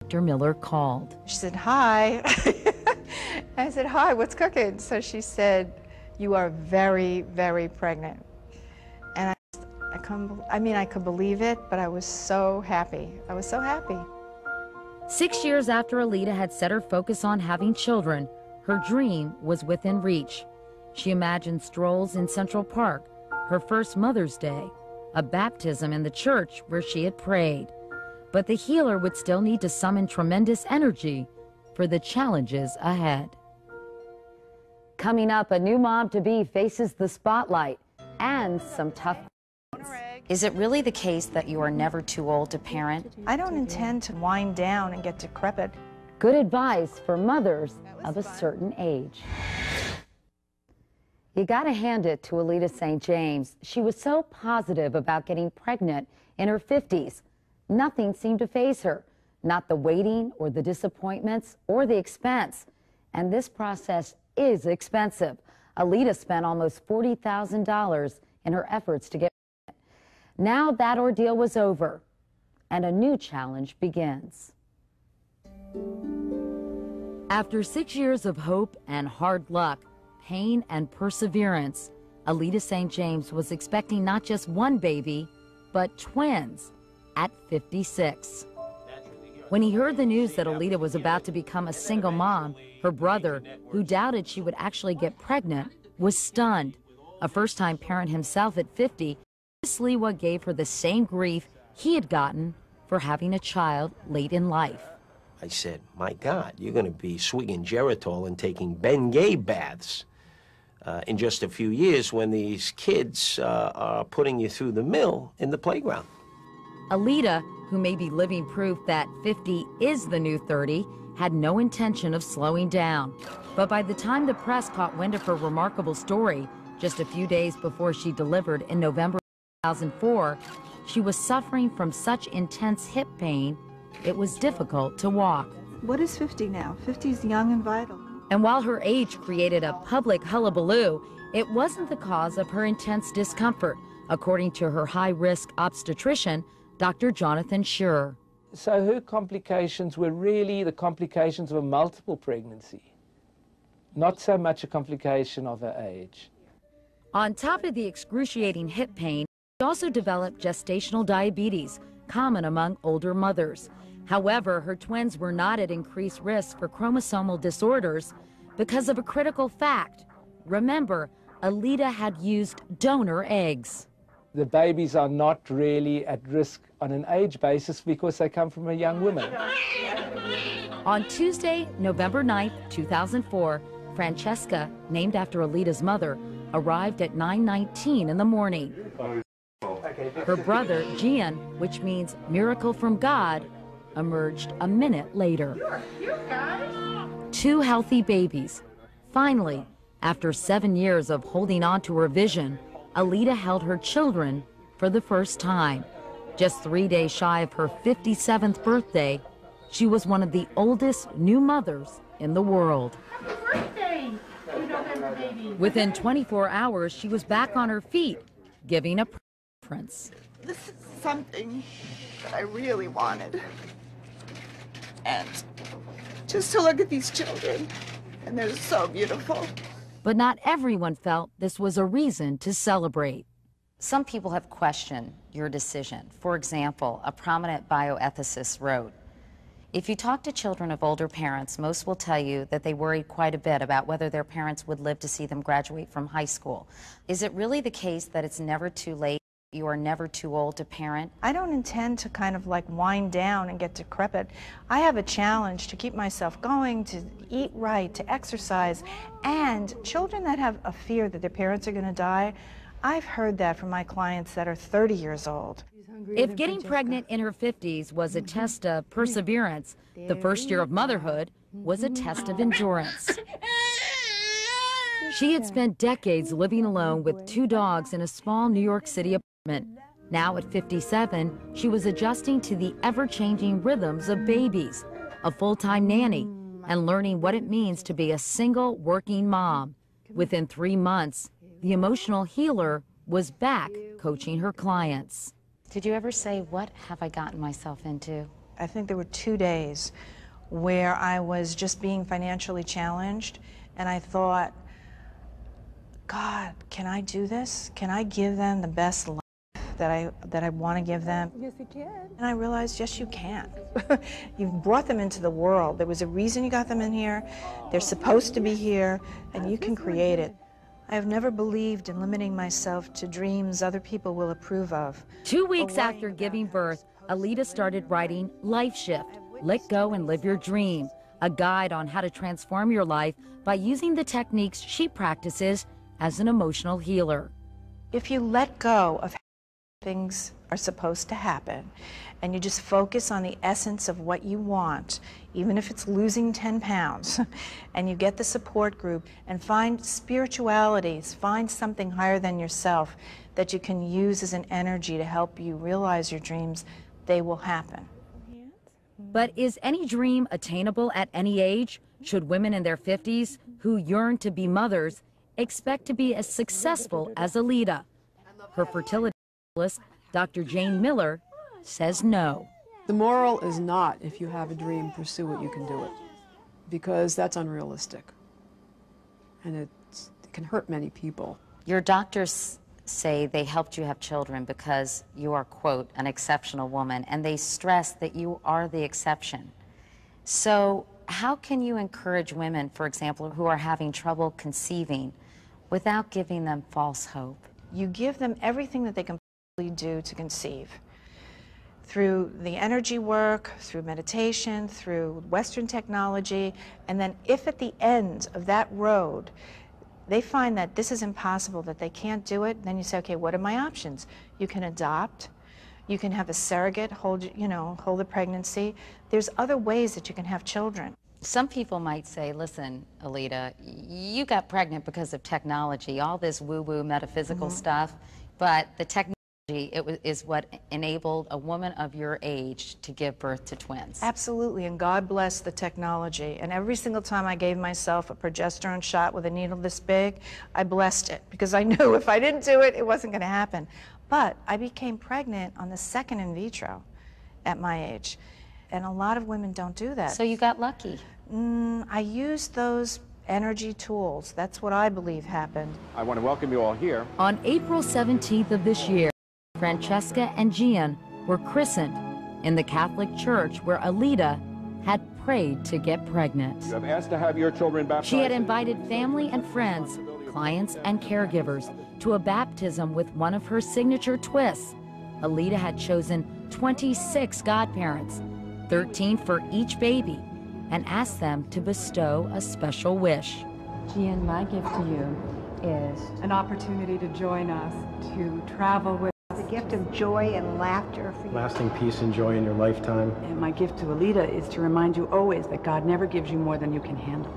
Dr. Miller called. She said, "Hi." I said, "Hi, what's cooking?" So she said, "You are very, very pregnant." And I could believe it, but I was so happy. I was so happy. 6 years after Aleta had set her focus on having children, her dream was within reach. She imagined strolls in Central Park, her first Mother's Day, a baptism in the church where she had prayed. But the healer would still need to summon tremendous energy for the challenges ahead. Coming up, a new mom-to-be faces the spotlight and some tough questions. Is it really the case that you are never too old to parent? I don't intend to wind down and get decrepit. Good advice for mothers of a certain age. You gotta hand it to Aleta St. James. She was so positive about getting pregnant in her 50s. Nothing seemed to faze her, not the waiting or the disappointments or the expense. And this process is expensive. Aleta spent almost $40,000 in her efforts to get pregnant. Now that ordeal was over, and a new challenge begins. After 6 years of hope and hard luck, pain and perseverance, Aleta St. James was expecting not just one baby, but twins at 56. When he heard the news that Aleta was about to become a single mom, her brother, who doubted she would actually get pregnant, was stunned. A first-time parent himself at 50, Sliwa gave her the same grief he had gotten for having a child late in life. I said, "My God, you're going to be swigging Geritol and taking Bengay baths in just a few years when these kids are putting you through the mill in the playground." Aleta, who may be living proof that 50 is the new 30, had no intention of slowing down. But by the time the press caught wind of her remarkable story, just a few days before she delivered in November 2004, she was suffering from such intense hip pain, it was difficult to walk. What is 50 now? 50 is young and vital. And while her age created a public hullabaloo, it wasn't the cause of her intense discomfort, according to her high-risk obstetrician, Dr. Jonathan Schur. So her complications were really the complications of a multiple pregnancy, not so much a complication of her age. On top of the excruciating hip pain, she also developed gestational diabetes, common among older mothers. However, her twins were not at increased risk for chromosomal disorders because of a critical fact. Remember, Aleta had used donor eggs. The babies are not really at risk on an age basis because they come from a young woman. On Tuesday, November 9th, 2004, Francesca, named after Aleta's mother, arrived at 9:19 in the morning. Her brother, Gian, which means miracle from God, emerged a minute later. Two healthy babies. Finally, after 7 years of holding on to her vision, Aleta held her children for the first time. Just 3 days shy of her 57th birthday, she was one of the oldest new mothers in the world. Happy birthday, you November baby. Within 24 hours, she was back on her feet, giving a preference. This is something that I really wanted. And just to look at these children, and they're so beautiful. But not everyone felt this was a reason to celebrate. Some people have questioned your decision. For example, a prominent bioethicist wrote, "If you talk to children of older parents, most will tell you that they worried quite a bit about whether their parents would live to see them graduate from high school. Is it really the case that it's never too late? You are never too old to parent?" I don't intend to kind of like wind down and get decrepit. I have a challenge to keep myself going, to eat right, to exercise. And children that have a fear that their parents are going to die, I've heard that from my clients that are 30 years old. If getting pregnant in her 50s was a test of perseverance, the first year of motherhood was a test of endurance. She had spent decades living alone with 2 dogs in a small New York City apartment. Now at 57, she was adjusting to the ever-changing rhythms of babies, a full-time nanny, and learning what it means to be a single working mom. Within 3 months, the emotional healer was back coaching her clients. Did you ever say, what have I gotten myself into? I think there were 2 days where I was just being financially challenged, and I thought, God, can I do this? Can I give them the best life that I want to give them? Yes, you can. And I realized, yes, you can. You've brought them into the world. There was a reason you got them in here. They're supposed to be here, and you can create it. I have never believed in limiting myself to dreams other people will approve of. 2 weeks after giving birth, Aleta started writing Life Shift, Let Go and Live Your Dream, a guide on how to transform your life by using the techniques she practices as an emotional healer. If you let go of how things are supposed to happen, and you just focus on the essence of what you want, even if it's losing 10 pounds, and you get the support group and find spiritualities, find something higher than yourself that you can use as an energy to help you realize your dreams, they will happen. But is any dream attainable at any age? Should women in their 50s who yearn to be mothers expect to be as successful as Aleta? Her fertility specialist, Dr. Jane Miller, says no. The moral is not, if you have a dream, pursue it, you can do it. Because that's unrealistic. And it can hurt many people. Your doctors say they helped you have children because you are, quote, an exceptional woman, and they stress that you are the exception. So how can you encourage women, for example, who are having trouble conceiving without giving them false hope? You give them everything that they can do to conceive. Through the energy work, through meditation, through Western technology, and then if at the end of that road they find that this is impossible, that they can't do it, then you say, okay, what are my options? You can adopt, you can have a surrogate hold the pregnancy. There's other ways that you can have children. Some people might say, listen, Aleta, you got pregnant because of technology, all this woo-woo metaphysical stuff, but the technology is what enabled a woman of your age to give birth to twins. Absolutely, and God bless the technology. And every single time I gave myself a progesterone shot with a needle this big, I blessed it, because I knew if I didn't do it, it wasn't going to happen. But I became pregnant on the second in vitro at my age, and a lot of women don't do that. So you got lucky. I used those energy tools. That's what I believe happened. I want to welcome you all here. On April 17th of this year, Francesca and Gian were christened in the Catholic Church where Aleta had prayed to get pregnant. You have asked to have your children baptized. She had invited family and friends, clients and caregivers to a baptism with one of her signature twists. Aleta had chosen 26 godparents, 13 for each baby, and asked them to bestow a special wish. Gian, my gift to you is an opportunity to join us, to travel with the gift of joy and laughter for you. Lasting peace and joy in your lifetime. And my gift to Aleta is to remind you always that God never gives you more than you can handle.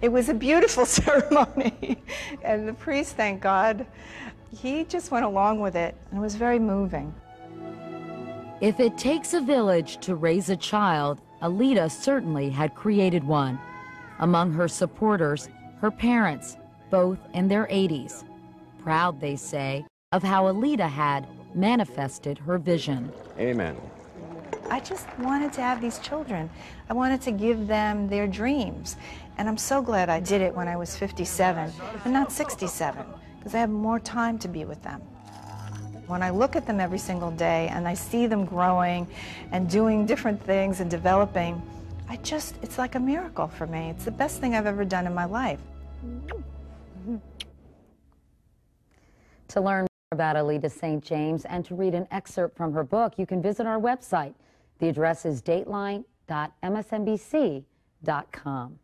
It was a beautiful ceremony. And the priest, thank God, he just went along with it. And it was very moving. If it takes a village to raise a child, Aleta certainly had created one. Among her supporters, her parents, both in their 80s. Proud, they say, of how Aleta had manifested her vision. Amen. I just wanted to have these children. I wanted to give them their dreams. And I'm so glad I did it when I was 57 and not 67, because I have more time to be with them. When I look at them every single day and I see them growing and doing different things and developing, it's like a miracle for me. It's the best thing I've ever done in my life. To learn more about Aleta St. James and to read an excerpt from her book, you can visit our website. The address is dateline.msnbc.com.